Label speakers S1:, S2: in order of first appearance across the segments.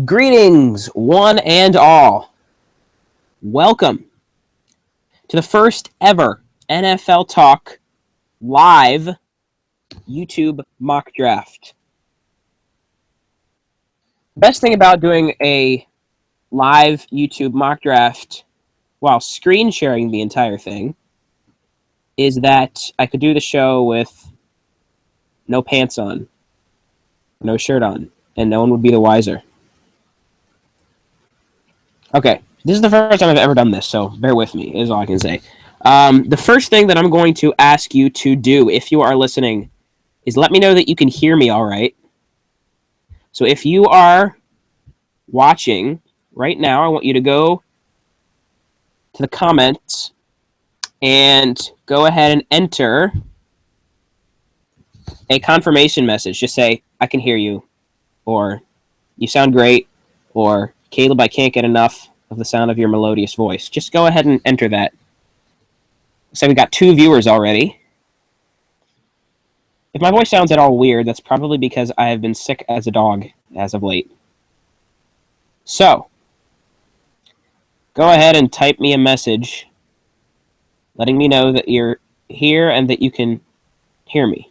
S1: Greetings, one and all. Welcome to the first ever NFL Talk live YouTube mock draft. The best thing about doing a live YouTube mock draft while screen sharing the entire thing is that I could do the show with no pants on, no shirt on, and no one would be the wiser. Okay, this is the first time I've ever done this, so bear with me, is all I can say. The first thing that I'm going to ask you to do, if you are listening, is let me know that you can hear me all right. So if you are watching right now, I want you to go to the comments and go ahead and enter a confirmation message. Just say, I can hear you, or you sound great, or Caleb, I can't get enough of the sound of your melodious voice. Just go ahead and enter that. So we got 2 viewers already. If my voice sounds at all weird, that's probably because I have been sick as a dog as of late. So, go ahead and type me a message letting me know that you're here and that you can hear me.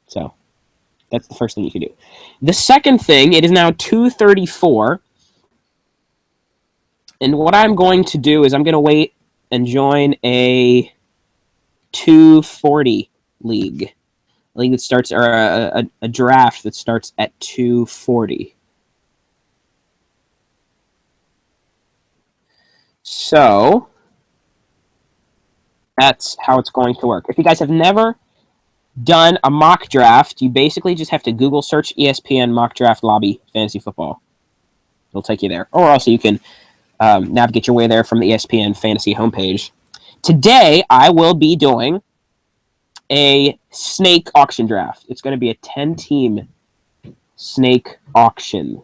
S1: So, that's the first thing you can do. The second thing, it is now 2:34, and what I'm going to do is I'm going to wait and join a 2:40 league. A league that starts, or a draft that starts at 2:40. So, that's how it's going to work. If you guys have never done a mock draft, you basically just have to Google search ESPN mock draft lobby fantasy football. It'll take you there. Or also you can navigate your way there from the ESPN fantasy homepage. Today, I will be doing a snake auction draft. It's going to be a 10-team snake auction.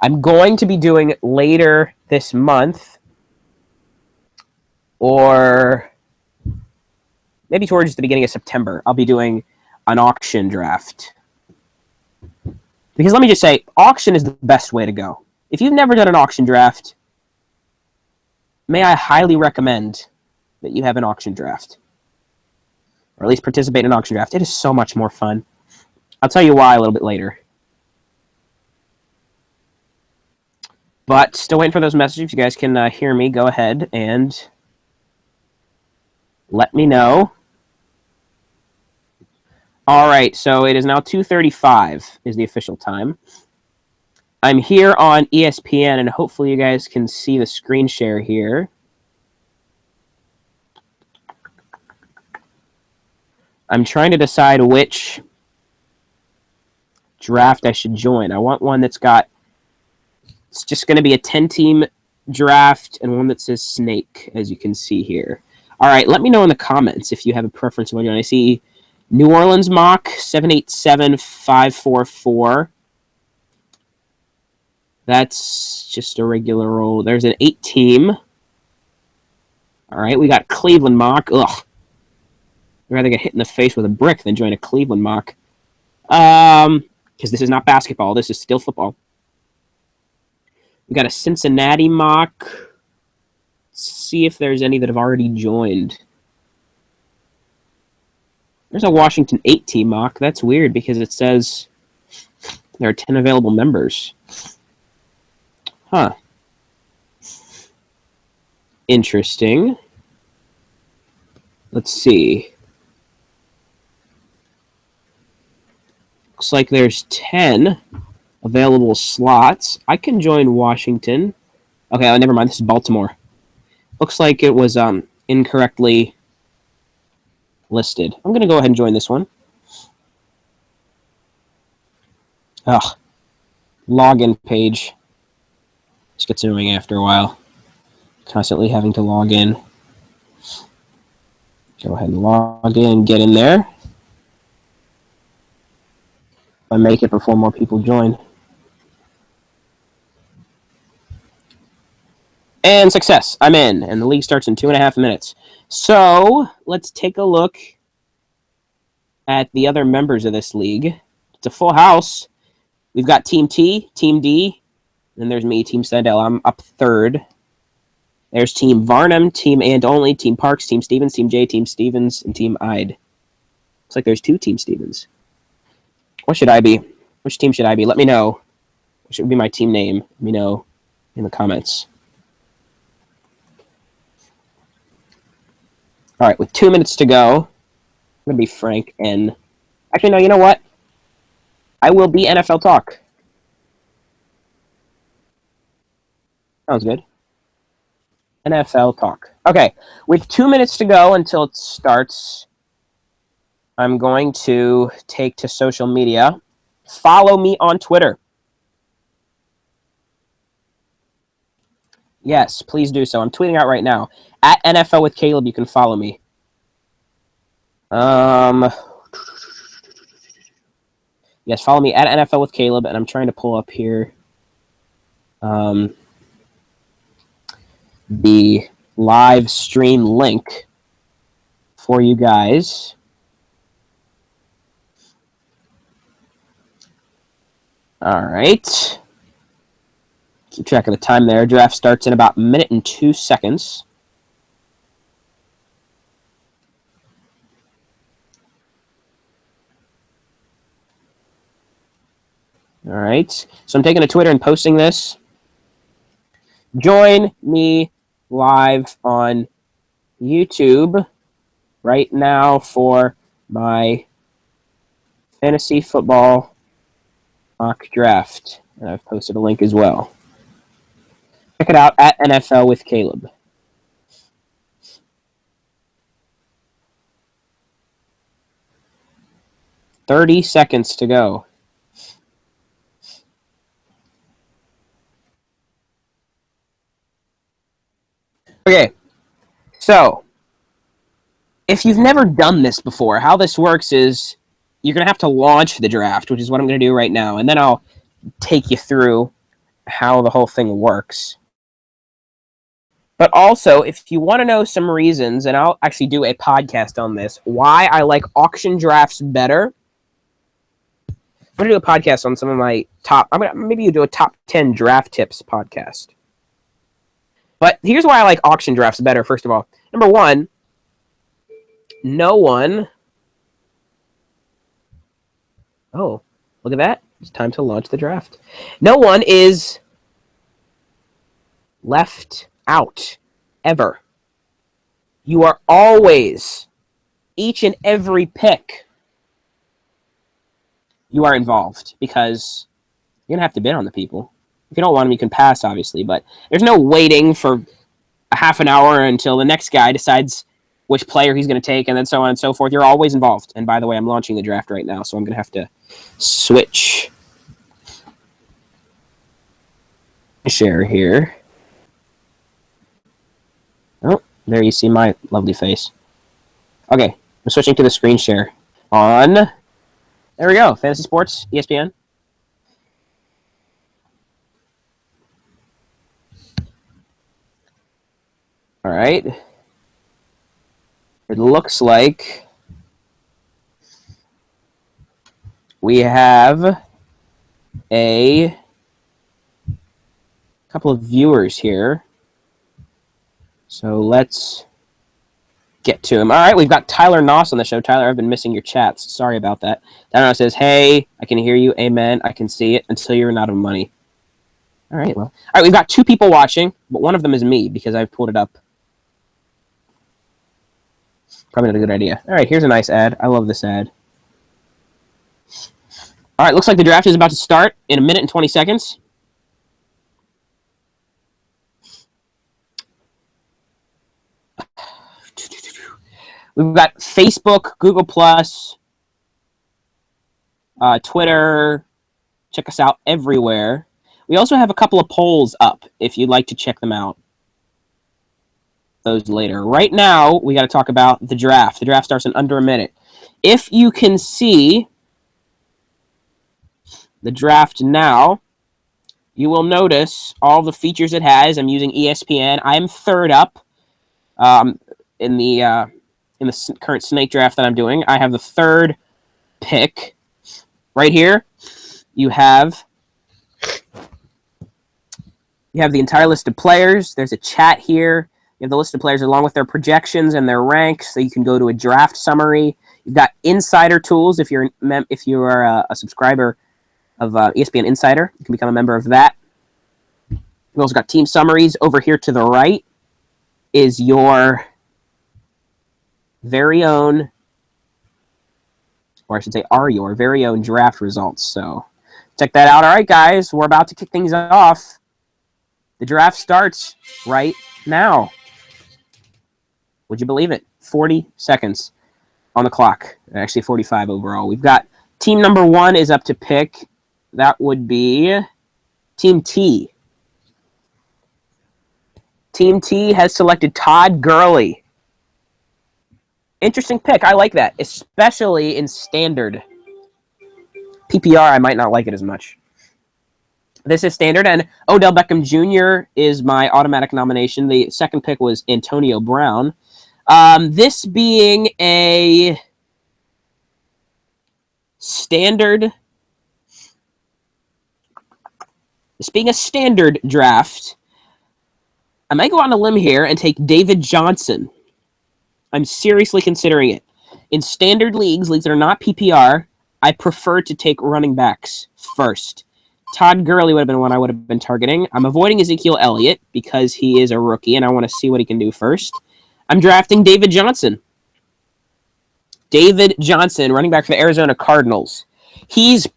S1: I'm going to be doing later this month, or maybe towards the beginning of September, I'll be doing an auction draft. Because let me just say, auction is the best way to go. If you've never done an auction draft, may I highly recommend that you have an auction draft. Or at least participate in an auction draft. It is so much more fun. I'll tell you why a little bit later. But still waiting for those messages. If you guys can hear me, go ahead and let me know. All right, so it is now 2:35 is the official time. I'm here on ESPN, and hopefully you guys can see the screen share here. I'm trying to decide which draft I should join. I want one that's got, it's just going to be a 10-team draft and one that says snake, as you can see here. All right, let me know in the comments if you have a preference. I see New Orleans mock 787-544. That's just a regular roll. There's an 8-team. All right, we got Cleveland mock. Ugh. I'd rather get hit in the face with a brick than join a Cleveland mock. Because this is not basketball. This is still football. We got a Cincinnati mock. Let's see if there's any that have already joined. There's a Washington 8-team mock. That's weird because it says there are 10 available members. Huh. Interesting. Let's see. Looks like there's 10 available slots. I can join Washington. Okay, never mind. This is Baltimore. Looks like it was incorrectly listed. I'm going to go ahead and join this one. Ugh. Login page. This gets annoying after a while. Constantly having to log in. Go ahead and log in, get in there. If I make it before more people join. And success. I'm in. And the league starts in 2.5 minutes. So, let's take a look at the other members of this league. It's a full house. We've got Team T, Team D, and there's me, Team Sandell. I'm up third. There's Team Varnum, Team And Only, Team Parks, Team Stevens, Team J, Team Stevens, and Team Ide. Looks like there's 2 Team Stevens. What should I be? Which team should I be? Let me know. What should be my team name? Let me know in the comments. All right, with 2 minutes to go, I'm going to be Frank N. Actually, no, you know what? I will be NFL Talk. Sounds good. NFL Talk. Okay, with 2 minutes to go until it starts, I'm going to take to social media. Follow me on Twitter. Yes, please do so. I'm tweeting out right now. At NFL with Caleb, you can follow me. Yes, follow me at NFL with Caleb, and I'm trying to pull up here the live stream link for you guys. All right. Keep track of the time there. Draft starts in about 1 minute and 2 seconds. All right. So I'm taking to Twitter and posting this. Join me live on YouTube right now for my fantasy football mock draft. And I've posted a link as well. Check it out at NFL with Caleb. "30 seconds to go. Okay, so if you've never done this before, how this works is you're going to have to launch the draft, which is what I'm going to do right now, and then I'll take you through how the whole thing works. But also, if you want to know some reasons, and I'll actually do a podcast on this, why I like auction drafts better, I'm going to do a podcast on some of my top, maybe you do a top 10 draft tips podcast. But here's why I like auction drafts better, first of all. Number one, no one... Oh, look at that. It's time to launch the draft. No one is left out, ever. You are always, each and every pick, you are involved, because you're going to have to bid on the people. If you don't want them, you can pass, obviously, but there's no waiting for a half an hour until the next guy decides which player he's going to take, and then so on and so forth. You're always involved. And by the way, I'm launching the draft right now, so I'm going to have to switch share here. Oh, there you see my lovely face. Okay, I'm switching to the screen share on... There we go, Fantasy Sports, ESPN. All right. It looks like we have a couple of viewers here. So let's get to him. All right, we've got Tyler Noss on the show. Tyler, I've been missing your chats. Sorry about that. Tyler Noss says, "Hey, I can hear you. Amen. I can see it until you're out of money." All right, well. All right, we've got 2 people watching, but one of them is me because I've pulled it up. Probably not a good idea. All right, here's a nice ad. I love this ad. All right, looks like the draft is about to start in 1 minute and 20 seconds. We've got Facebook, Google+, Twitter. Check us out everywhere. We also have a couple of polls up if you'd like to check them out. Those later. Right now, we got to talk about the draft. The draft starts in under a minute. If you can see the draft now, you will notice all the features it has. I'm using ESPN. I'm third up in the current snake draft that I'm doing. I have the third pick. Right here, you have the entire list of players. There's a chat here. You have the list of players along with their projections and their ranks, so you can go to a draft summary. You've got insider tools if you're a subscriber of ESPN Insider. You can become a member of that. You've also got team summaries. Over here to the right is your very own, or I should say are your very own draft results. So check that out. All right, guys, we're about to kick things off. The draft starts right now. Would you believe it? 40 seconds on the clock. Actually, 45 overall. We've got team number 1 is up to pick. That would be Team T. Team T has selected Todd Gurley. Interesting pick. I like that, especially in standard. PPR, I might not like it as much. This is standard, and Odell Beckham Jr. is my automatic nomination. The second pick was Antonio Brown. This being a standard draft, I might go on a limb here and take David Johnson. I'm seriously considering it. In standard leagues that are not PPR, I prefer to take running backs first. Todd Gurley would have been one I would have been targeting. I'm avoiding Ezekiel Elliott because he is a rookie and I want to see what he can do first. I'm drafting David Johnson. David Johnson, running back for the Arizona Cardinals. He's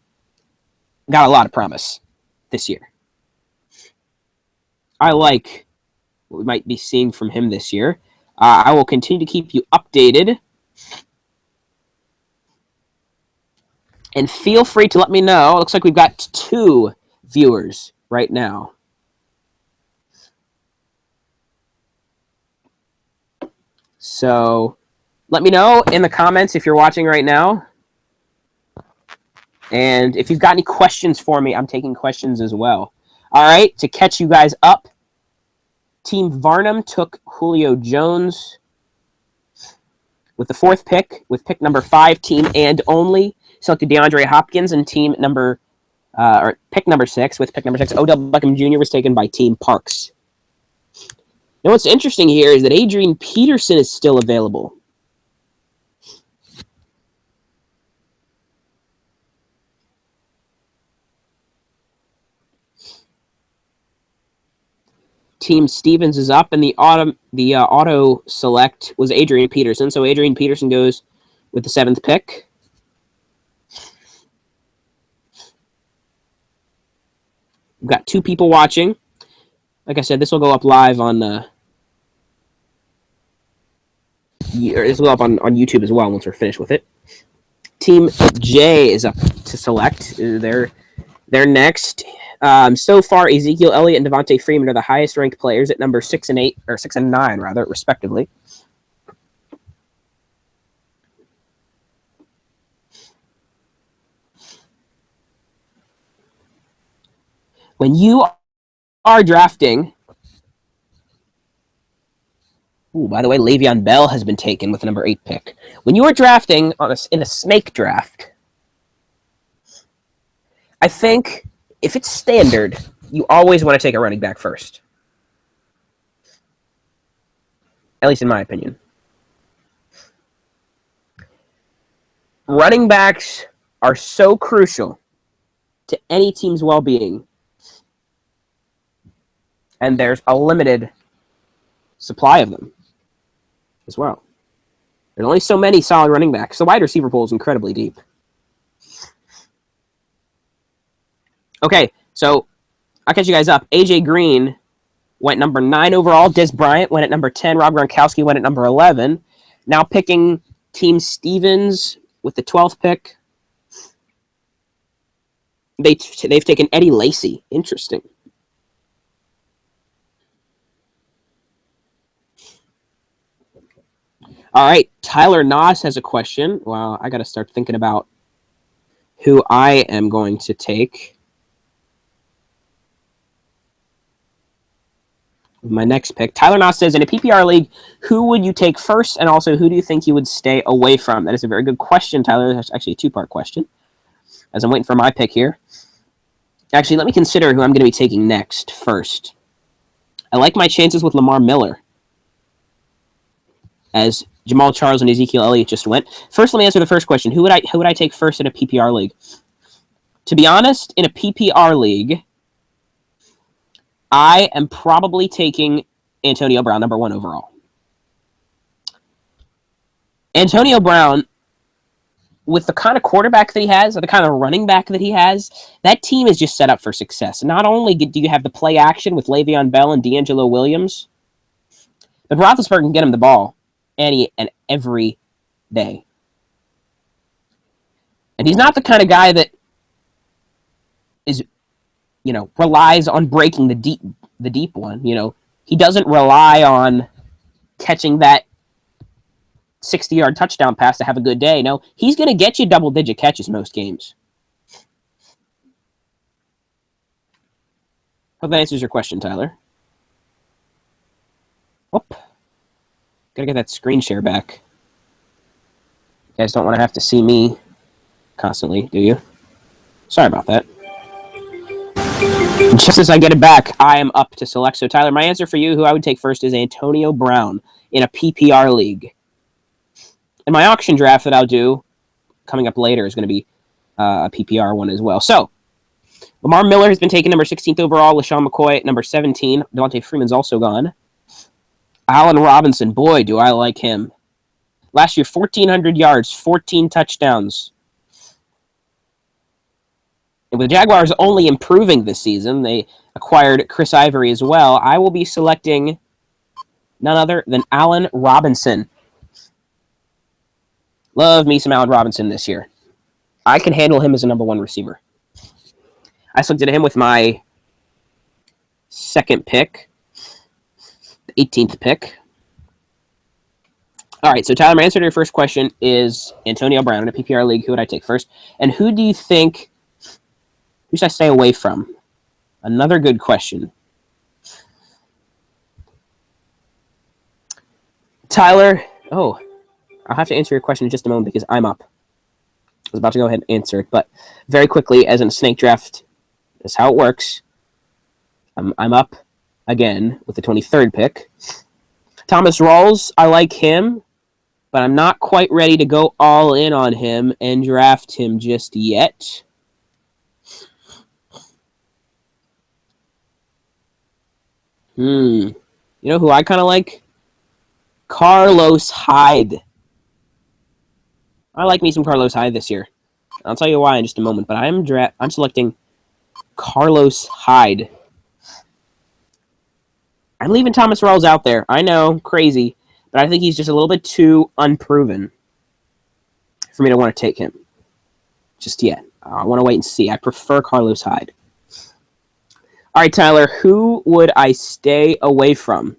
S1: got a lot of promise this year. I like what we might be seeing from him this year. I will continue to keep you updated. And feel free to let me know. It looks like we've got 2 viewers right now. So let me know in the comments if you're watching right now. And if you've got any questions for me, I'm taking questions as well. All right, to catch you guys up, Team Varnum took Julio Jones with the 4th pick. With pick number 5, Team And Only selected DeAndre Hopkins, and pick number 6, with pick number 6, Odell Beckham Jr. was taken by Team Parks. Now, what's interesting here is that Adrian Peterson is still available. Team Stevens is up, and the auto select was Adrian Peterson. So Adrian Peterson goes with the 7th pick. We've got 2 people watching. Like I said, this will go up live on this will go up on YouTube as well once we're finished with it. Team J is up to select. They're next. So far, Ezekiel Elliott and Devontae Freeman are the highest ranked players at number 6 and 8, or 6 and 9 rather, respectively. When you are drafting, by the way, Le'Veon Bell has been taken with the number 8 pick. When you are drafting in a snake draft, I think if it's standard, you always want to take a running back first. At least in my opinion. Running backs are so crucial to any team's well-being. And there's a limited supply of them as well. There's only so many solid running backs. The wide receiver pool is incredibly deep. Okay, so I'll catch you guys up. AJ Green went number 9 overall. Des Bryant went at number 10. Rob Gronkowski went at number 11. Now picking Team Stevens with the 12th pick. They've taken Eddie Lacy. Interesting. All right, Tyler Noss has a question. Well, I got to start thinking about who I am going to take. My next pick. Tyler Noss says, in a PPR league, who would you take first, and also who do you think you would stay away from? That is a very good question, Tyler. That's actually a 2-part question. as I'm waiting for my pick here. Actually, let me consider who I'm going to be taking next first. I like my chances with Lamar Miller, as Jamal Charles and Ezekiel Elliott just went. First, let me answer the first question. Who would I take first in a PPR league? To be honest, in a PPR league, I am probably taking Antonio Brown, number 1 overall. Antonio Brown, with the kind of quarterback that he has, or the kind of running back that he has, that team is just set up for success. Not only do you have the play action with Le'Veon Bell and D'Angelo Williams, but Roethlisberger can get him the ball any and every day. And he's not the kind of guy that is, relies on breaking the deep one. He doesn't rely on catching that 60-yard touchdown pass to have a good day. No, he's going to get you double-digit catches most games. Hope that answers your question, Tyler. Whoop. Gotta get that screen share back. You guys don't want to have to see me constantly, do you? Sorry about that. Just as I get it back, I am up to select. So, Tyler, my answer for you, who I would take first, is Antonio Brown in a PPR league. And my auction draft that I'll do coming up later is going to be a PPR one as well. So, Lamar Miller has been taken number 16th overall. LaShawn McCoy at number 17. Devontae Freeman's also gone. Allen Robinson, boy, do I like him. Last year, 1,400 yards, 14 touchdowns. And with the Jaguars only improving this season, they acquired Chris Ivory as well. I will be selecting none other than Allen Robinson. Love me some Allen Robinson this year. I can handle him as a number 1 receiver. I selected him with my second pick, the 18th pick. All right, so Tyler, my answer to your first question is Antonio Brown in a PPR league. Who would I take first? And who do you think, who should I stay away from? Another good question. Tyler, I'll have to answer your question in just a moment because I'm up. I was about to go ahead and answer it, but very quickly, as in a snake draft, that's how it works. I'm up again with the 23rd pick. Thomas Rawls, I like him, but I'm not quite ready to go all in on him and draft him just yet. You know who I kind of like? Carlos Hyde. I like me some Carlos Hyde this year. I'll tell you why in just a moment, but I'm selecting Carlos Hyde. I'm leaving Thomas Rawls out there. I know, crazy, but I think he's just a little bit too unproven for me to want to take him just yet. I want to wait and see. I prefer Carlos Hyde. All right, Tyler, who would I stay away from?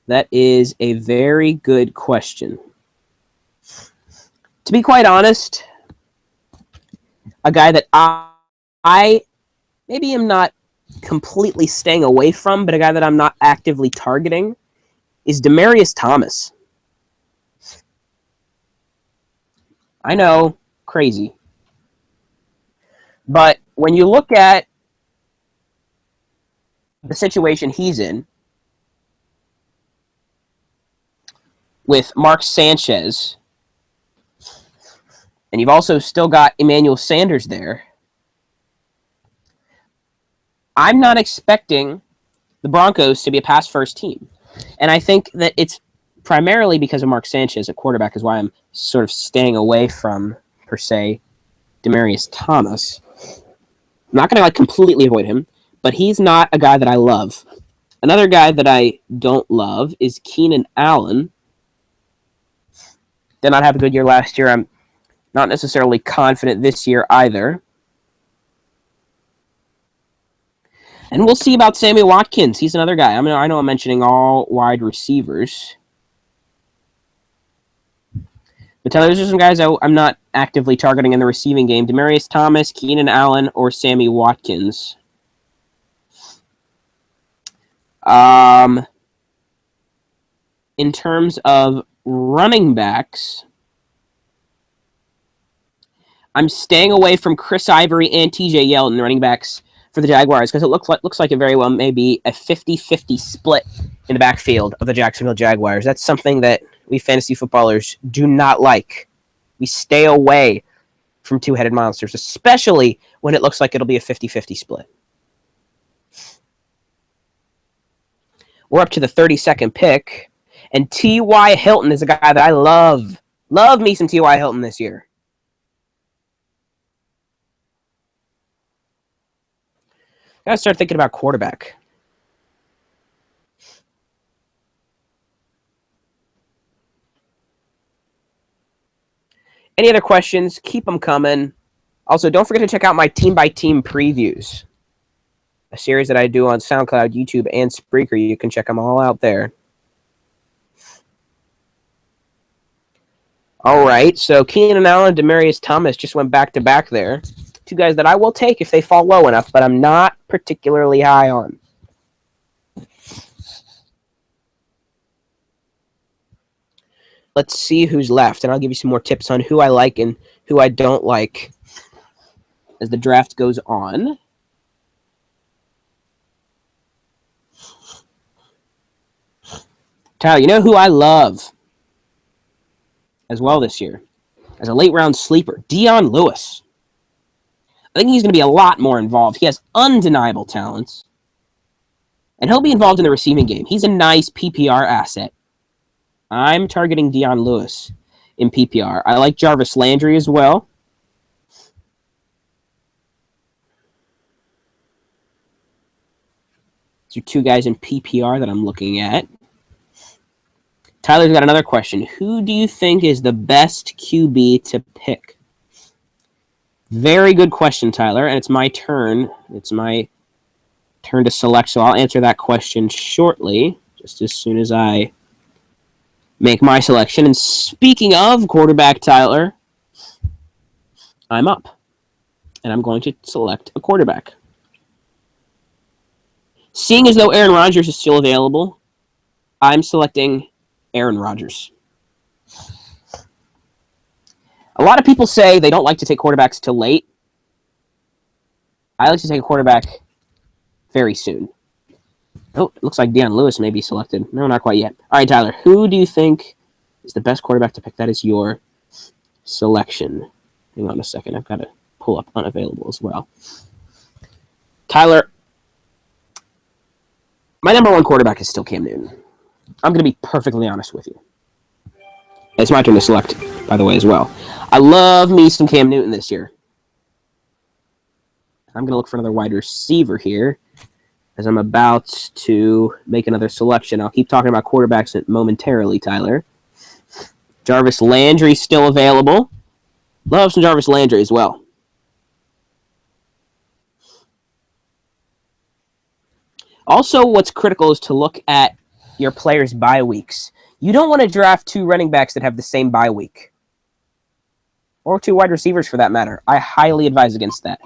S1: That is a very good question. To be quite honest, a guy that I maybe am not completely staying away from, but a guy that I'm not actively targeting is Demaryius Thomas. I know, crazy. But when you look at the situation he's in, with Mark Sanchez, and you've also still got Emmanuel Sanders there, I'm not expecting the Broncos to be a pass-first team. And I think that it's primarily because of Mark Sanchez at quarterback is why I'm sort of staying away from, per se, Demaryius Thomas. I'm not going to completely avoid him, but he's not a guy that I love. Another guy that I don't love is Keenan Allen. Did not have a good year last year. I'm not necessarily confident this year either. And we'll see about Sammy Watkins. He's another guy. I know I'm mentioning all wide receivers. But Tyler, those are some guys I'm not actively targeting in the receiving game. Demaryius Thomas, Keenan Allen, or Sammy Watkins. In terms of running backs, I'm staying away from Chris Ivory and TJ Yeldon, running backs for the Jaguars, because it looks like it very well may be a 50-50 split in the backfield of the Jacksonville Jaguars. That's something that we fantasy footballers do not like. We stay away from two-headed monsters, especially when it looks like it'll be a 50-50 split. We're up to the 32nd pick, and T.Y. Hilton is a guy that I love. Love me some T.Y. Hilton this year. Gotta start thinking about quarterback. Any other questions? Keep them coming. Also, don't forget to check out my team-by-team previews, a series that I do on SoundCloud, YouTube, and Spreaker. You can check them all out there. All right, so Keenan Allen and Demaryius Thomas just went back-to-back there. Two guys that I will take if they fall low enough, but I'm not particularly high on. Let's see who's left, and I'll give you some more tips on who I like and who I don't like as the draft goes on. Tyler, you know who I love as well this year as a late-round sleeper? Dion Lewis. I think he's going to be a lot more involved. He has undeniable talents. And he'll be involved in the receiving game. He's a nice PPR asset. I'm targeting Dion Lewis in PPR. I like Jarvis Landry as well. These are two guys in PPR that I'm looking at. Tyler's got another question. Who do you think is the best QB to pick? Very good question, Tyler, and it's my turn. It's my turn to select, so I'll answer that question shortly, just as soon as I make my selection. And speaking of quarterback, Tyler, I'm up, and I'm going to select a quarterback. Seeing as though Aaron Rodgers is still available, I'm selecting Aaron Rodgers. A lot of people say they don't like to take quarterbacks till late. I like to take a quarterback very soon. Oh, it looks like Dion Lewis may be selected. No, not quite yet. All right, Tyler, who do you think is the best quarterback to pick? That is your selection. Hang on a second. I've got to pull up unavailable as well. Tyler, my number one quarterback is still Cam Newton. I'm going to be perfectly honest with you. It's my turn to select, by the way, as well. I love me some Cam Newton this year. I'm going to look for another wide receiver here as I'm about to make another selection. I'll keep talking about quarterbacks momentarily, Tyler. Jarvis Landry still available. Love some Jarvis Landry as well. Also, what's critical is to look at your players' bye weeks. You don't want to draft two running backs that have the same bye week. Or two wide receivers, for that matter. I highly advise against that.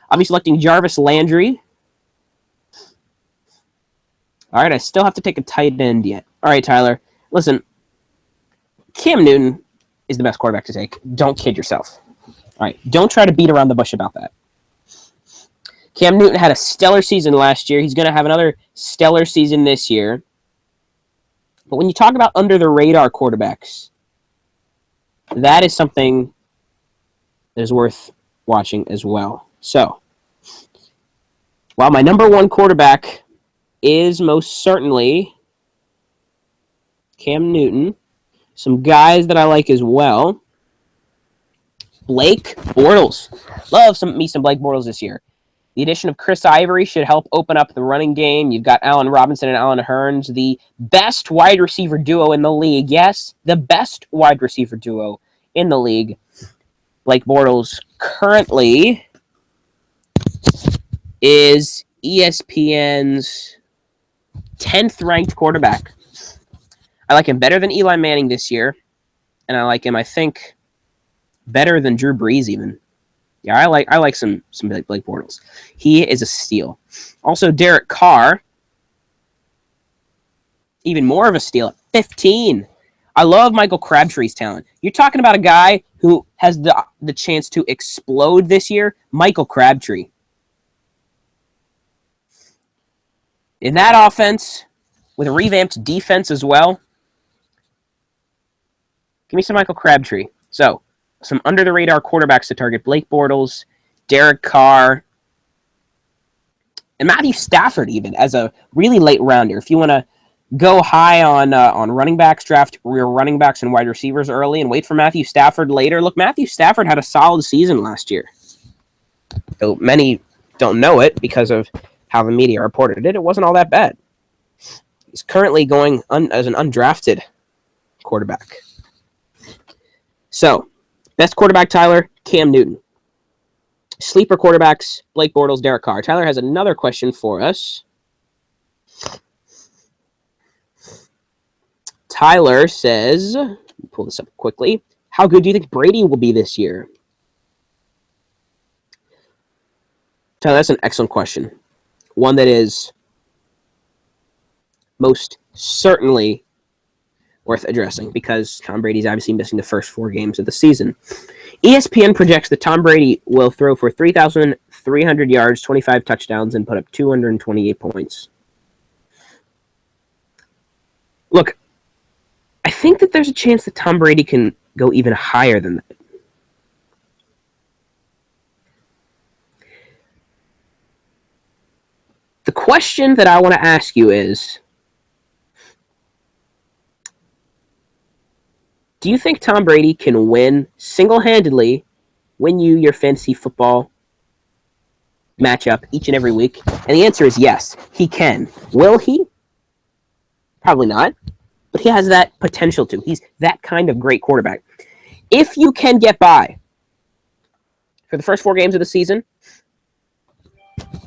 S1: I'll be selecting Jarvis Landry. All right, I still have to take a tight end yet. All right, Tyler. Listen, Cam Newton is the best quarterback to take. Don't kid yourself. All right, don't try to beat around the bush about that. Cam Newton had a stellar season last year. He's going to have another stellar season this year. But when you talk about under-the-radar quarterbacks, that is something that is worth watching as well. So, while my number one quarterback is most certainly Cam Newton, some guys that I like as well, Blake Bortles. Love some Blake Bortles this year. The addition of Chris Ivory should help open up the running game. You've got Allen Robinson and Allen Hurns, the best wide receiver duo in the league. Yes, the best wide receiver duo in the league. Blake Bortles currently is ESPN's 10th ranked quarterback. I like him better than Eli Manning this year, and I like him, I think, better than Drew Brees even. Yeah, I like some Blake Bortles. He is a steal. Also, Derek Carr, even more of a steal at 15. I love Michael Crabtree's talent. You're talking about a guy who has the chance to explode this year, Michael Crabtree. In that offense, with a revamped defense as well, give me some Michael Crabtree. So, some under-the-radar quarterbacks to target: Blake Bortles, Derek Carr, and Matthew Stafford even as a really late rounder. If you want to go high on running backs, draft real running backs and wide receivers early and wait for Matthew Stafford later. Look, Matthew Stafford had a solid season last year. Though many don't know it because of how the media reported it, it wasn't all that bad. He's currently going as an undrafted quarterback. So, best quarterback, Tyler, Cam Newton. Sleeper quarterbacks, Blake Bortles, Derek Carr. Tyler has another question for us. Tyler says, pull this up quickly, how good do you think Brady will be this year? Tyler, that's an excellent question. One that is most certainly worth addressing because Tom Brady's obviously missing the first 4 games of the season. ESPN projects that Tom Brady will throw for 3,300 yards, 25 touchdowns, and put up 228 points. Look, I think that there's a chance that Tom Brady can go even higher than that. The question that I want to ask you is, do you think Tom Brady can win single-handedly, win you your fantasy football matchup each and every week? And the answer is yes, he can. Will he? Probably not. But he has that potential to. He's that kind of great quarterback. If you can get by for the first 4 games of the season,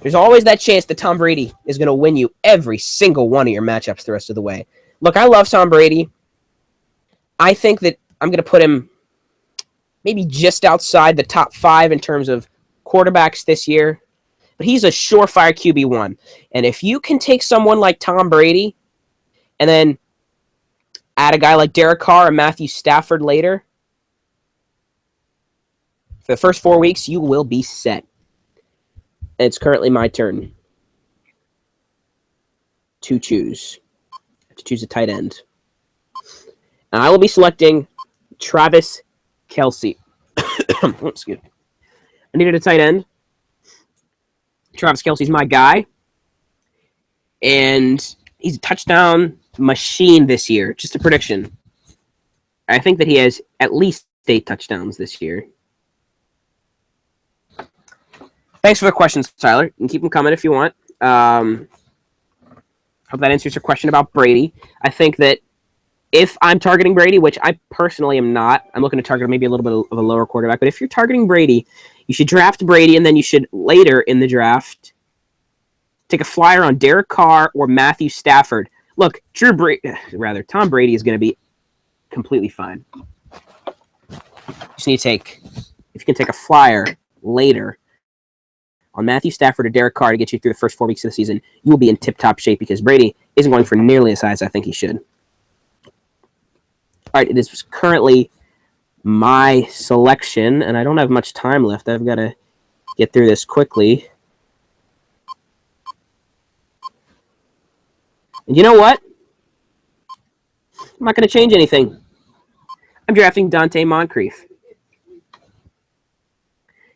S1: there's always that chance that Tom Brady is going to win you every single one of your matchups the rest of the way. Look, I love Tom Brady. I think that I'm going to put him maybe just outside the top 5 in terms of quarterbacks this year. But he's a surefire QB1. And if you can take someone like Tom Brady and then add a guy like Derek Carr and Matthew Stafford later, for the first 4 weeks, you will be set. And it's currently my turn to choose. I have to choose a tight end. And I will be selecting Travis Kelce. Excuse me. I needed a tight end. Travis Kelce's my guy. And he's a touchdown machine this year. Just a prediction. I think that he has at least 8 touchdowns this year. Thanks for the questions, Tyler. You can keep them coming if you want. Hope that answers your question about Brady. I think that if I'm targeting Brady, which I personally am not, I'm looking to target maybe a little bit of a lower quarterback. But if you're targeting Brady, you should draft Brady, and then you should later in the draft take a flyer on Derek Carr or Matthew Stafford. Look, Tom Brady is going to be completely fine. You just need to if you can take a flyer later on Matthew Stafford or Derek Carr to get you through the first 4 weeks of the season, you will be in tip-top shape because Brady isn't going for nearly as high as I think he should. All right, it is currently my selection, and I don't have much time left. I've got to get through this quickly. And you know what? I'm not going to change anything. I'm drafting Dante Moncrief.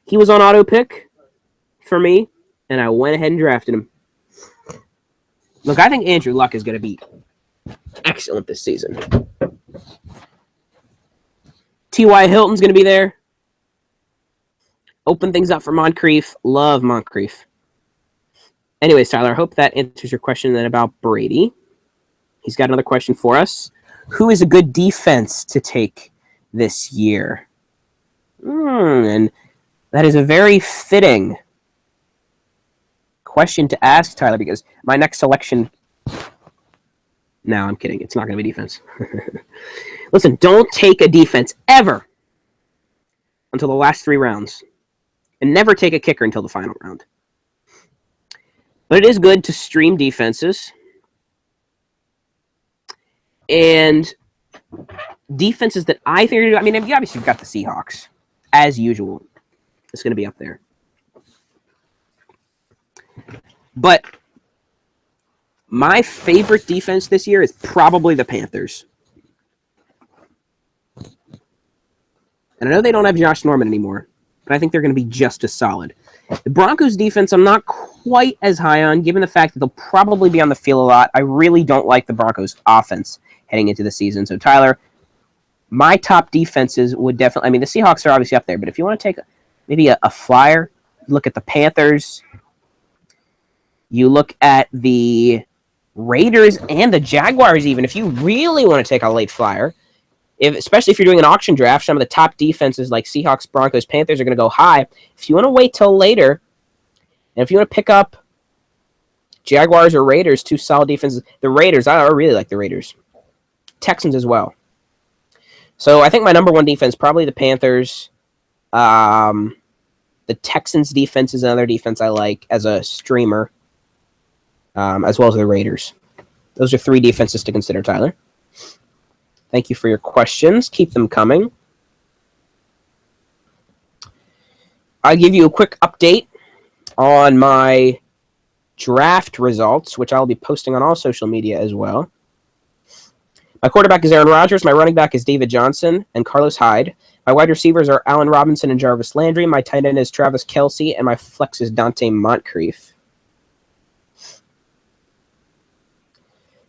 S1: He was on auto pick for me, and I went ahead and drafted him. Look, I think Andrew Luck is going to be excellent this season. T.Y. Hilton's going to be there. Open things up for Moncrief. Love Moncrief. Anyways, Tyler, I hope that answers your question then about Brady. He's got another question for us. Who is a good defense to take this year? And that is a very fitting question to ask, Tyler, because my next selection... No, I'm kidding. It's not going to be defense. Listen, don't take a defense ever until the last 3 rounds. And never take a kicker until the final round. But it is good to stream defenses. And defenses that I think are going to do, I mean, you obviously got the Seahawks, as usual. It's going to be up there. But my favorite defense this year is probably the Panthers. And I know they don't have Josh Norman anymore, but I think they're going to be just as solid. The Broncos defense I'm not quite as high on, given the fact that they'll probably be on the field a lot. I really don't like the Broncos offense heading into the season. So, Tyler, my top defenses would definitely, I mean, the Seahawks are obviously up there, but if you want to take maybe a flyer, look at the Panthers, you look at the Raiders and the Jaguars even, if you really want to take a late flyer, especially if you're doing an auction draft, some of the top defenses like Seahawks, Broncos, Panthers are going to go high. If you want to wait till later, and if you want to pick up Jaguars or Raiders, two solid defenses, the Raiders, I really like the Raiders. Texans as well. So I think my number one defense, probably the Panthers. The Texans defense is another defense I like as a streamer, as well as the Raiders. Those are three defenses to consider, Tyler. Thank you for your questions. Keep them coming. I'll give you a quick update on my draft results, which I'll be posting on all social media as well. My quarterback is Aaron Rodgers. My running back is David Johnson and Carlos Hyde. My wide receivers are Allen Robinson and Jarvis Landry. My tight end is Travis Kelce, and my flex is Dante Moncrief.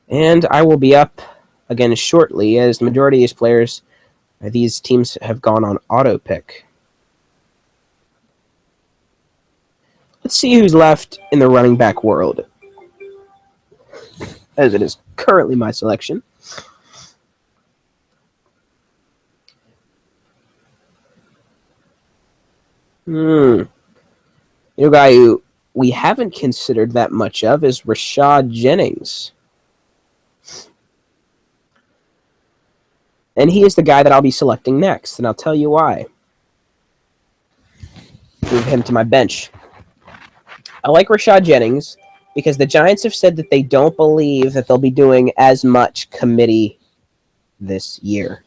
S1: And I will be up again shortly, as the majority of these teams have gone on auto pick. Let's see who's left in the running back world, as it is currently my selection. A guy who we haven't considered that much of is Rashad Jennings. And he is the guy that I'll be selecting next, and I'll tell you why. Move him to my bench. I like Rashad Jennings because the Giants have said that they don't believe that they'll be doing as much committee this year.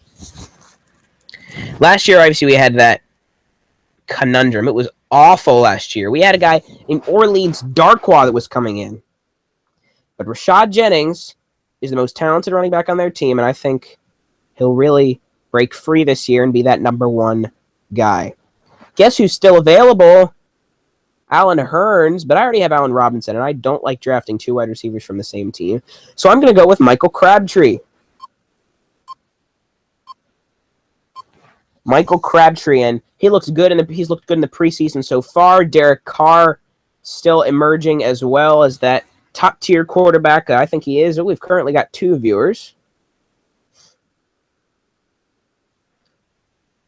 S1: Last year, obviously, we had that conundrum. It was awful last year. We had a guy named Orleans Darkwa that was coming in. But Rashad Jennings is the most talented running back on their team, and I think he'll really break free this year and be that number one guy. Guess who's still available? Allen Hurns, but I already have Allen Robinson, and I don't like drafting two wide receivers from the same team. So I'm going to go with Michael Crabtree. Michael Crabtree, and he looks good he's looked good in the preseason so far. Derek Carr still emerging as well as that top-tier quarterback. I think he is. We've currently got two viewers.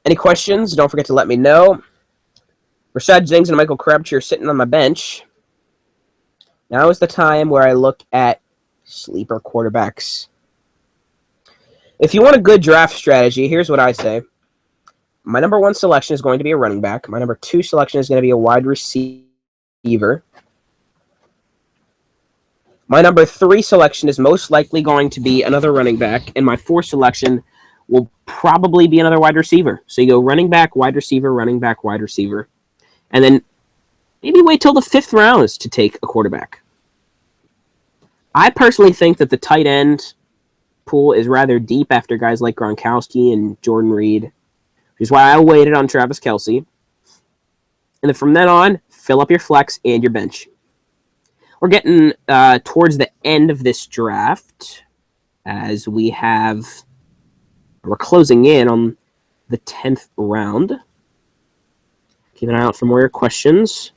S1: Any questions? Don't forget to let me know. Rashad Jennings and Michael Crabtree are sitting on my bench. Now is the time where I look at sleeper quarterbacks. If you want a good draft strategy, here's what I say. My number one selection is going to be a running back. My number two selection is going to be a wide receiver. My number three selection is most likely going to be another running back. And my fourth selection will probably be another wide receiver. So you go running back, wide receiver, running back, wide receiver. And then maybe wait till the fifth round to take a quarterback. I personally think that the tight end pool is rather deep after guys like Gronkowski and Jordan Reed, which is why I waited on Travis Kelce. And then from then on, fill up your flex and your bench. We're getting towards the end of this draft as we're closing in on the 10th round. Keep an eye out for more questions.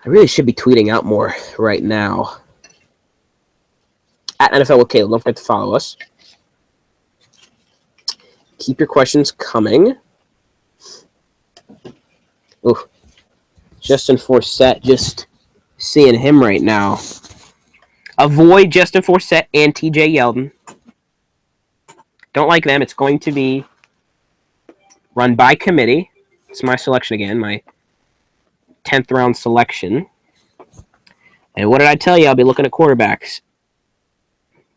S1: I really should be tweeting out more right now. At NFL with Caleb, don't forget to follow us. Keep your questions coming. Ooh. Justin Forsett, just seeing him right now. Avoid Justin Forsett and TJ Yeldon. Don't like them. It's going to be run by committee. It's my selection again, my 10th round selection. And what did I tell you? I'll be looking at quarterbacks.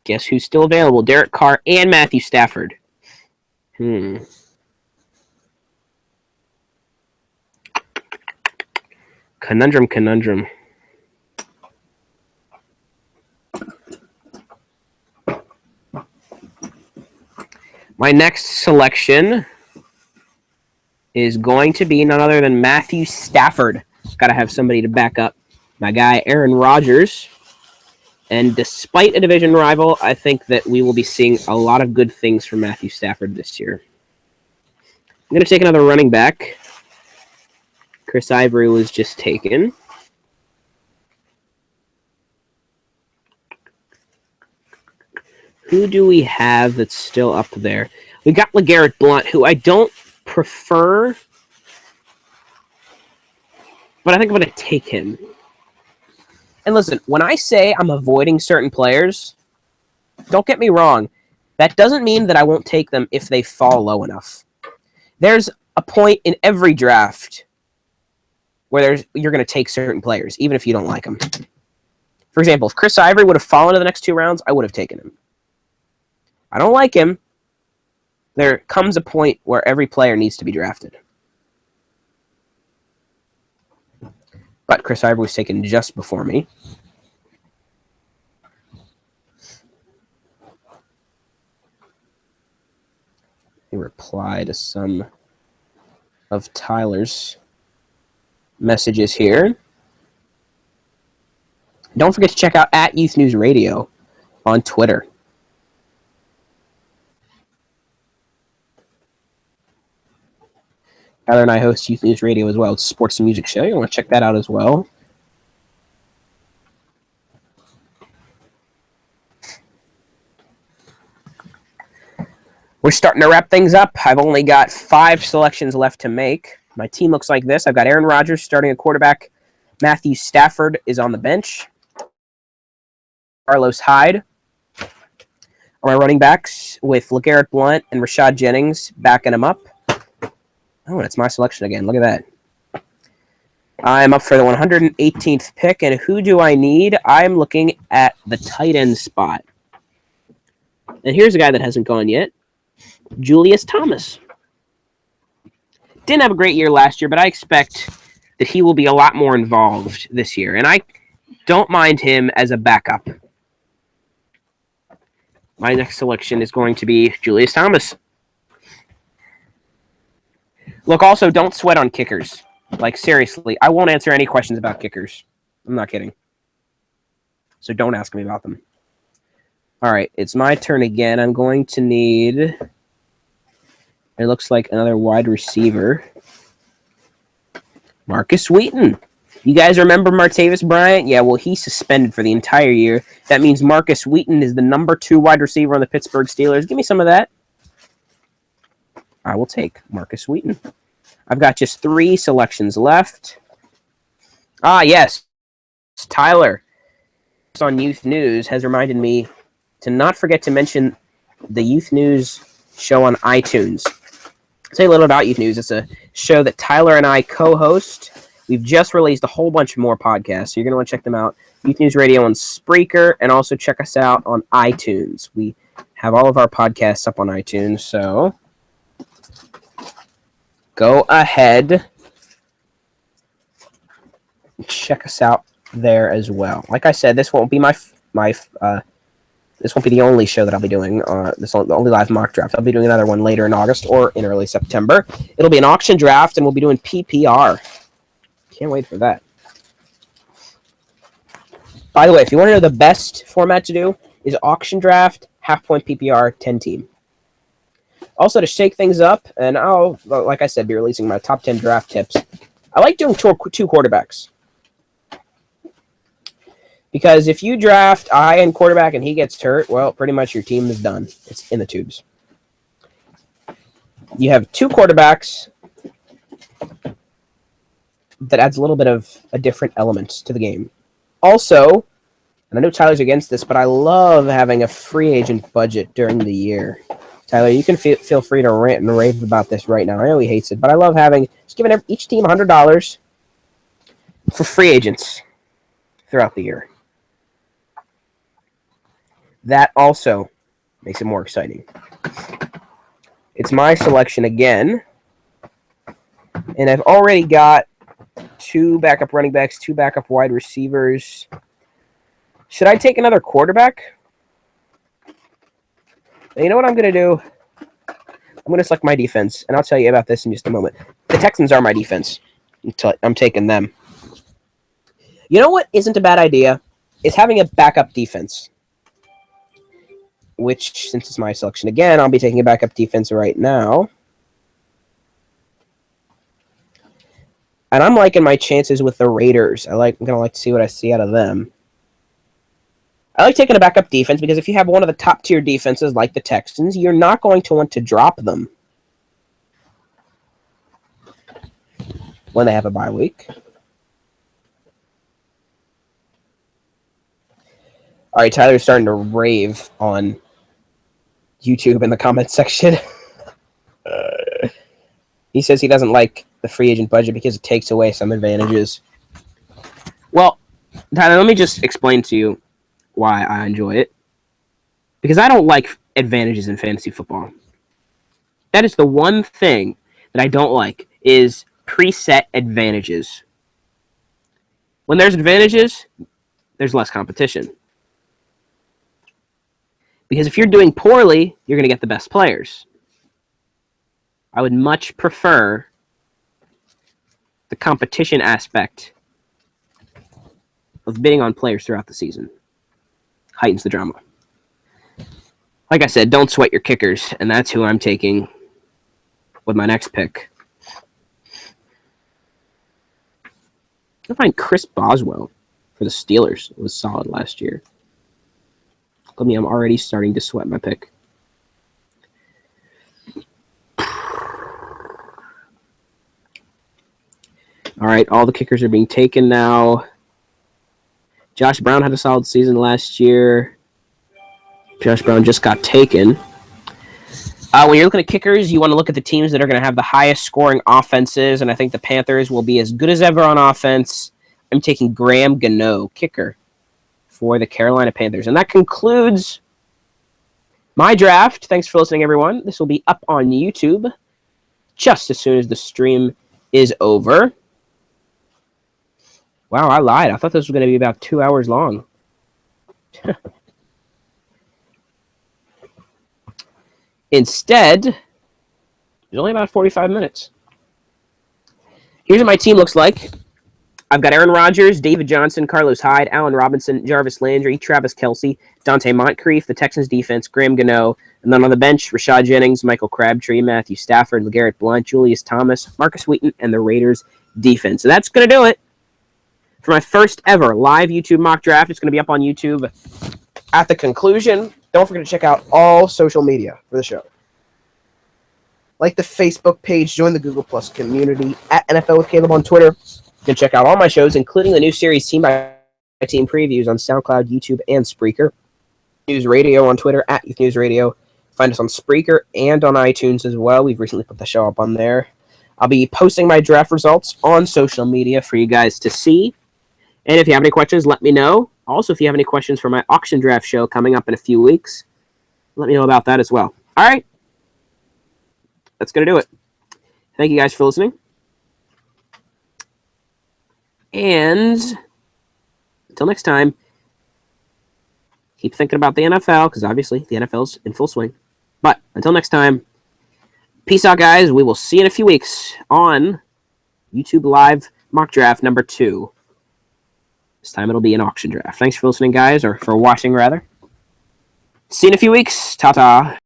S1: Guess who's still available? Derek Carr and Matthew Stafford. Conundrum. My next selection is going to be none other than Matthew Stafford. Got to have somebody to back up my guy Aaron Rodgers. And despite a division rival, I think that we will be seeing a lot of good things from Matthew Stafford this year. I'm going to take another running back. Chris Ivory was just taken. Who do we have that's still up there? We got LeGarrette Blount, who I don't prefer, but I think I'm going to take him. And listen, when I say I'm avoiding certain players, don't get me wrong. That doesn't mean that I won't take them if they fall low enough. There's a point in every draft where you're going to take certain players, even if you don't like them. For example, if Chris Ivory would have fallen to the next 2 rounds, I would have taken him. I don't like him. There comes a point where every player needs to be drafted. But Chris Ivory was taken just before me. He replied to some of Tyler's messages here. Don't forget to check out @Youth News Radio on Twitter. Tyler and I host Youth News Radio as well. It's a sports and music show. You want to check that out as well. We're starting to wrap things up. I've only got 5 selections left to make. My team looks like this. I've got Aaron Rodgers starting at quarterback. Matthew Stafford is on the bench. Carlos Hyde are my running backs with LeGarrette Blount and Rashad Jennings backing him up. Oh, and it's my selection again. Look at that. I'm up for the 118th pick, and who do I need? I'm looking at the tight end spot. And here's a guy that hasn't gone yet. Julius Thomas. Didn't have a great year last year, but I expect that he will be a lot more involved this year, and I don't mind him as a backup. My next selection is going to be Julius Thomas. Look, also, don't sweat on kickers. Like, seriously, I won't answer any questions about kickers. I'm not kidding. So don't ask me about them. All right, it's my turn again. I'm going to need, it looks like, another wide receiver. Marcus Wheaton. You guys remember Martavis Bryant? Yeah, well, he's suspended for the entire year. That means Marcus Wheaton is the number 2 wide receiver on the Pittsburgh Steelers. Give me some of that. I will take Marcus Wheaton. I've got just 3 selections left. Ah, yes. Tyler on Youth News has reminded me to not forget to mention the Youth News show on iTunes. I'll tell you a little about Youth News. It's a show that Tyler and I co-host. We've just released a whole bunch more podcasts, so you're going to want to check them out. Youth News Radio on Spreaker, and also check us out on iTunes. We have all of our podcasts up on iTunes, so go ahead and check us out there as well. Like I said, this won't be this won't be the only show that I'll be doing. This the only live mock draft. I'll be doing another one later in August or in early September. It'll be an auction draft, and we'll be doing PPR. Can't wait for that. By the way, if you want to know the best format to do, is auction draft, half-point PPR, 10-team. Also, to shake things up, and I'll, like I said, be releasing my top 10 draft tips. I like doing 2 quarterbacks. Because if you draft a high-end quarterback and he gets hurt, well, pretty much your team is done. It's in the tubes. You have 2 quarterbacks. That adds a little bit of a different element to the game. Also, and I know Tyler's against this, but I love having a free agent budget during the year. Tyler, you can feel free to rant and rave about this right now. I know he hates it, but I love just giving each team $100 for free agents throughout the year. That also makes it more exciting. It's my selection again, and I've already got 2 backup running backs, 2 backup wide receivers. Should I take another quarterback? You know what I'm going to do? I'm going to select my defense, and I'll tell you about this in just a moment. The Texans are my defense. I'm taking them. You know what isn't a bad idea? Is having a backup defense. Which, since it's my selection again, I'll be taking a backup defense right now. And I'm liking my chances with the Raiders. I'm going to like to see what I see out of them. I like taking a backup defense because if you have one of the top-tier defenses like the Texans, you're not going to want to drop them when they have a bye week. All right, Tyler's starting to rave on YouTube in the comments section. He says he doesn't like the free agent budget because it takes away some advantages. Well, Tyler, let me just explain to you why I enjoy it. Because I don't like advantages in fantasy football. That is the one thing that I don't like, is preset advantages. When there's advantages, there's less competition. Because if you're doing poorly, you're going to get the best players. I would much prefer the competition aspect of bidding on players throughout the season. Heightens the drama. Like I said, don't sweat your kickers, and that's who I'm taking with my next pick. I find Chris Boswell for the Steelers was solid last year. Look at me, I'm already starting to sweat my pick. All right, all the kickers are being taken now. Josh Brown had a solid season last year. Josh Brown just got taken. When you're looking at kickers, you want to look at the teams that are going to have the highest scoring offenses, and I think the Panthers will be as good as ever on offense. I'm taking Graham Gano, kicker, for the Carolina Panthers. And that concludes my draft. Thanks for listening, everyone. This will be up on YouTube just as soon as the stream is over. Wow, I lied. I thought this was going to be about 2 hours long. Instead, it's only about 45 minutes. Here's what my team looks like. I've got Aaron Rodgers, David Johnson, Carlos Hyde, Allen Robinson, Jarvis Landry, Travis Kelce, Dante Moncrief, the Texans defense, Graham Gano, and then on the bench, Rashad Jennings, Michael Crabtree, Matthew Stafford, LeGarrette Blount, Julius Thomas, Marcus Wheaton, and the Raiders defense. So that's going to do it for my first ever live YouTube mock draft. It's going to be up on YouTube at the conclusion. Don't forget to check out all social media for the show. Like the Facebook page, join the Google Plus community, at NFL with Caleb on Twitter. You can check out all my shows, including the new series Team by Team previews on SoundCloud, YouTube, and Spreaker. News Radio on Twitter, at Youth News Radio. Find us on Spreaker and on iTunes as well. We've recently put the show up on there. I'll be posting my draft results on social media for you guys to see. And if you have any questions, let me know. Also, if you have any questions for my auction draft show coming up in a few weeks, let me know about that as well. All right. That's going to do it. Thank you guys for listening. And until next time, keep thinking about the NFL, because obviously the NFL's in full swing. But until next time, peace out, guys. We will see you in a few weeks on YouTube Live Mock Draft number 2. This time it'll be an auction draft. Thanks for listening, guys, or for watching, rather. See you in a few weeks. Ta-ta.